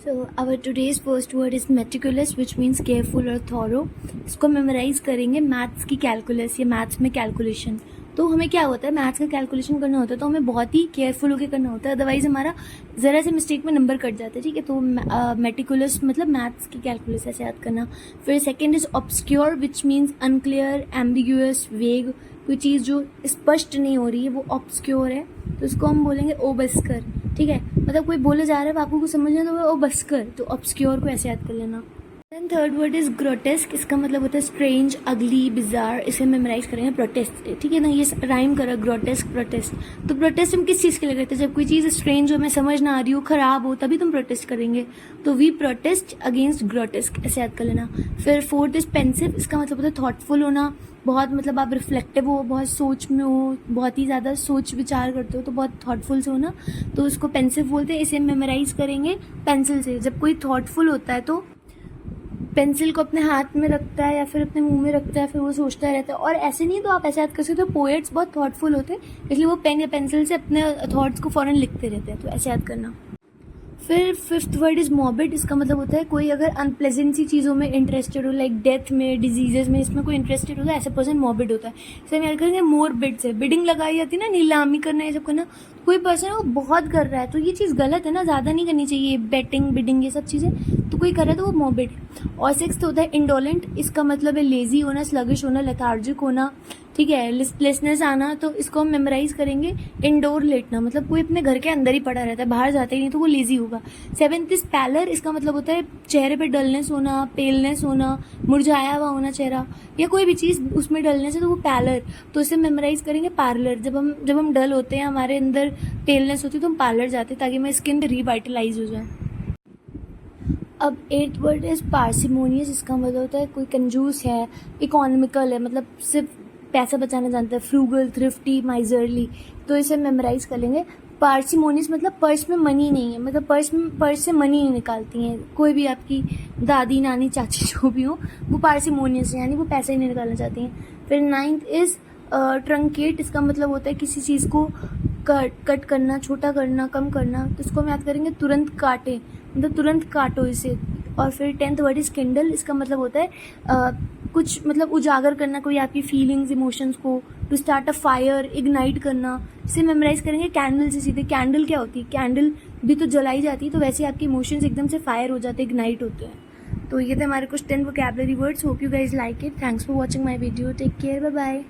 So our today's first word is meticulous, which means careful और thorough. इसको memorise करेंगे maths की calculus या मैथ्स में कैलकुलेशन. तो हमें क्या होता है, मैथ्स का कैलकुलेशन करना होता है तो हमें बहुत ही केयरफुल होकर करना होता है, अदरवाइज हमारा ज़रा से मिस्टेक में नंबर कट जाता है. ठीक है, तो मेटिकुलस मतलब मैथ्स की कैलकुलस ऐसे याद करना. फिर second is obscure, which means unclear, ambiguous, वेग. कोई चीज़ जो स्पष्ट नहीं हो रही है वो ऑब्सक्योर है, तो इसको हम बोलेंगे ओ बस्कर. ठीक है, मतलब कोई बोले जा रहा है आपको कुछ समझ नहीं तो वो ओ बस्कर, तो ऑब्सक्योर को ऐसे याद कर लेना. Then third word is grotesque. इसका मतलब होता है स्ट्रेंज, अगली, बिजार. इसे मेमोराइज करेंगे प्रोटेस्ट. ठीक है ना, ये राइम करा ग्रोटेस्क प्रोटेस्ट. तो प्रोटेस्ट हम किस चीज़ के लिए करते हैं, जब कोई चीज़ स्ट्रेंज हो, हमें समझ ना आ रही हो, खराब हो, तभी तुम प्रोटेस्ट करेंगे. तो वी प्रोटेस्ट अगेंस्ट ग्रोटेस्क, ऐसे याद कर लेना. फिर फोर्थ इज पेंसिव. इसका मतलब होता है थॉटफुल होना, बहुत मतलब आप रिफ्लेक्टिव हो, बहुत सोच में हो, बहुत ही ज़्यादा सोच विचार करते हो, तो बहुत थॉटफुल से हो ना, तो उसको पेंसिव बोलते हैं. इसे मेमोराइज करेंगे पेंसिल से. जब कोई थॉटफुल होता है तो पेंसिल को अपने हाथ में रखता है या फिर अपने मुंह में रखता है, फिर वो सोचता रहता है. और ऐसे नहीं तो आप ऐसे याद कर सकते हो, पोएट्स बहुत थॉटफुल होते हैं इसलिए वो पेन या पेंसिल से अपने थॉट्स को फौरन लिखते रहते हैं, तो ऐसे याद करना. फिर फिफ्थ वर्ड इज मॉर्बिड. इसका मतलब होता है कोई अगर अनप्लेजेंट सी चीज़ों में इंटरेस्टेड हो, लाइक डेथ में, डिजीजेज में, इसमें कोई इंटरेस्टेड होता है, ऐसा पर्सन मॉर्बिड होता है. इसे हम याद करेंगे मोरबिड से. बिडिंग लगाई जाती है ना, नीलामी करना, ये सब करना. कोई पर्सन वो बहुत कर रहा है तो ये चीज़ गलत है ना, ज़्यादा नहीं करनी चाहिए. बेटिंग, बिडिंग, ये सब चीज़ें, तो कोई कर रहा है तो वो मॉर्बिड. और सिक्स्थ होता है इंडोलेंट. इसका मतलब है लेजी होना, स्लगिश होना, लेथार्जिक होना. ठीक है, लिस्टलेसनेस आना, तो इसको हम मेमोराइज करेंगे इंडोर लेटना. मतलब कोई अपने घर के अंदर ही पड़ा रहता है, बाहर जाता ही नहीं, तो वो लेजी होगा. Seventh is pallor. इसका मतलब होता है चेहरे पे डलनेस होना, पेलनेस होना, मुरझाया हुआ होना चेहरा, या कोई भी चीज़ उसमें डलने से, तो वो पैलर. तो इसे मेमोराइज करेंगे पार्लर. जब हम डल होते हैं, हमारे अंदर पेलनेस होती है, तो हम पार्लर जाते हैं ताकि हमारी स्किन रिवाइटलाइज हो जाए. अब एट्थ वर्ड इज पार्सिमोनियस. इसका मतलब होता है कोई कंजूस है, इकोनॉमिकल है, मतलब सिर्फ पैसा बचाना जानता है. Frugal, thrifty, miserly. तो इसे मेमोराइज कर लेंगे. पार्सिमोनियस मतलब पर्स में मनी नहीं है, मतलब पर्स से मनी नहीं निकालती हैं. कोई भी आपकी दादी, नानी, चाची जो भी हो, वो पार्सिमोनियस है, यानी वो पैसा ही नहीं निकालना चाहती हैं. फिर नाइन्थ इज ट्रंकेट. इसका मतलब होता है किसी चीज़ को कट करना, छोटा करना, कम करना. तो इसको हम याद करेंगे तुरंत काटे, मतलब तुरंत काटो इसे. और फिर टेंथ वर्ड इज किंडल. इसका मतलब होता है कुछ मतलब उजागर करना, कोई आपकी फीलिंग्स, इमोशंस को. To start a fire, ignite करना. इसे मेमोराइज करेंगे कैंडल से सीधे. कैंडल क्या होती है, कैंडल भी तो जलाई जाती है, तो वैसे आपके इमोशंस एकदम से फायर हो जाते हैं, इग्नाइट होते हैं. तो ये थे हमारे कुछ 10 vocabulary words. Hope you guys like it. Thanks for watching my video. Take care, bye bye.